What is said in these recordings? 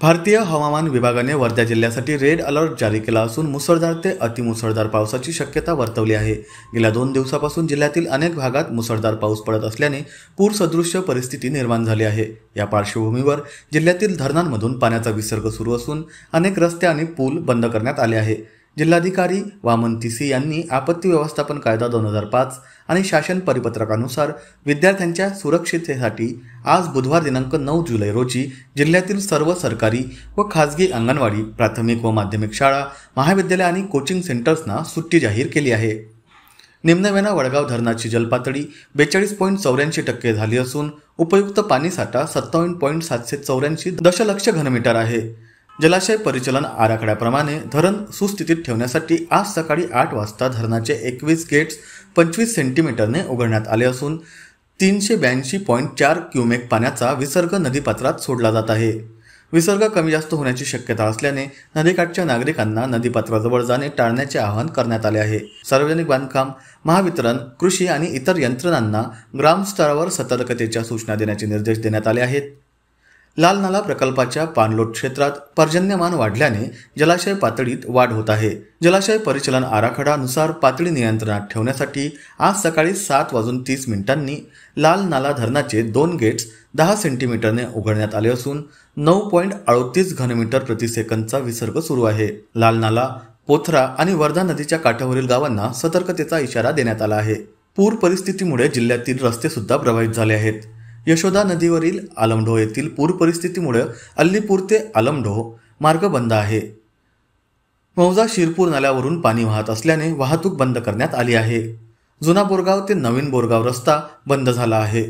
भारतीय हवामान विभागाने वर्धा जिल्ह्यासाठी रेड अलर्ट जारी केला असून मुसळधार ते अतिमुसळधार पावसाची शक्यता वर्तवली आहे। गेल्या 2 दिवसापासून जिल्ह्यातील अनेक भागात मुसळधार पाऊस पडत असल्याने पूरसदृश्य परिस्थिती निर्माण झाली आहे। या पार्श्वभूमीवर जिल्ह्यातील धरणांमधून पाण्याचा विसर्ग सुरू असून अनेक रस्ते आणि पूल बंद करण्यात आले आहे। जिल्हाधिकारी वामन तिसी यांनी आपत्ती व्यवस्थापन कायदा 2005 आणि शासन परिपत्रकानुसार विद्यार्थ्यांच्या सुरक्षिततेसाठी आज बुधवार दिनांक 9 जुलै रोजी जिल्ह्यातील सर्व सरकारी व खासगी अंगणवाडी, प्राथमिक व माध्यमिक शाळा, महाविद्यालय आणि कोचिंग सेंटर्सना सुट्टी जाहीर केली आहे। निम्नवेणा वडगाव धरणाची जलपातळी 42.84% झाली असून उपयुक्त पाणीसाठा 57.784 दशलक्ष घनमीटर आहे। जलाशय परिचालन आराखड्याप्रमाणे धरण सुस्थितीत ठेवण्यासाठी आज सकाळी 8 वाजता धरणाचे 21 गेट्स 25 सेंटीमीटरने उघडण्यात आले असून 382.4 क्युमेक पाण्याचा विसर्ग नदीपात्रात सोडला जात आहे। विसर्ग कमी जास्त होण्याची शक्यता असल्याने नदीकाठच्या नागरिकांना नदीपात्राजवळ जाणे टाळण्याचे आवाहन करण्यात आले आहे। सार्वजनिक बांधकाम, महावितरण, कृषी आणि इतर यंत्रणांना ग्रामस्तरावर सतर्कतेच्या सूचना देण्याचे निर्देश देण्यात आले आहेत। लाल नाला प्रकल्पाच्या पाणलोट क्षेत्रात पर्जन्यमान वाढल्याने जलाशय पातळीत वाढ होत आहे। जलाशय परिचालन आराखड्यानुसार पातळी नियंत्रणात ठेवण्यासाठी आज सकाळी 7:30 लाल नाला धरणाचे 2 गेट्स 10 सेंटीमीटरने उघडण्यात आले असून 9.38 घनमीटर प्रति सेकंदचा विसर्ग सुरू आहे। लाल नाला, पोथरा आणि वर्धा नदीच्या काठावरील गावांना सतर्कतेचा इशारा देण्यात आला आहे। पूर परिस्थितीमुळे जिल्ह्यातील रस्ते सुद्धा प्रभावित झाले आहेत। यशोदा नदीवरील आलमढो येथील पूर परिस्थितीमुळे अल्लीपूर ते आलमढो मार्ग बंद आहे। मौजा शिरपूर नाल्यावरून पाणी वाहत असल्याने वाहतूक बंद करण्यात आली आहे। जुना बोरगाव ते नवीन बोरगाव रस्ता बंद झाला आहे।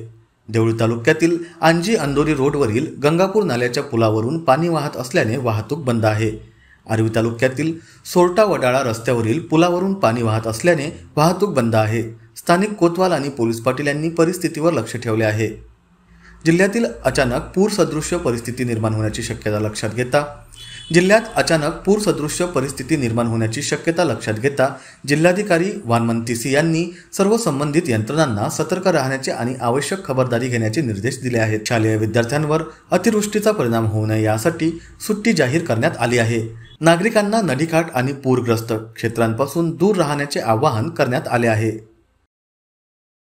देवळी तालुक्यातील आंजी अंदोरी रोडवरील गंगापूर नाल्याच्या पुलावरून पाणी वाहत असल्याने वाहतूक बंद आहे। आर्वी तालुक्यातील सोरटा वडाळा रस्त्यावरील पुलावरून पाणी वाहत असल्याने वाहतूक बंद आहे। स्थानिक कोतवाल आणि पोलीस पाटील यांनी परिस्थितीवर लक्ष ठेवले आहे। जिल्ह्यातील अचानक पूरसदृश्य परिस्थिती निर्माण होण्याची शक्यता लक्षात घेता जिल्हाधिकारी वामन तिसी यांनी सर्व संबंधित यंत्रणांना सतर्क राहण्याचे आणि आवश्यक खबरदारी घेण्याचे निर्देश दिले आहेत। शालेय विद्यार्थ्यांवर अतिवृष्टीचा परिणाम होऊ नये यासाठी सुट्टी जाहीर करण्यात आली आहे। नागरिकांना नदीकाठ आणि पूरग्रस्त क्षेत्रांपासून दूर राहण्याचे आवाहन करण्यात आले आहे।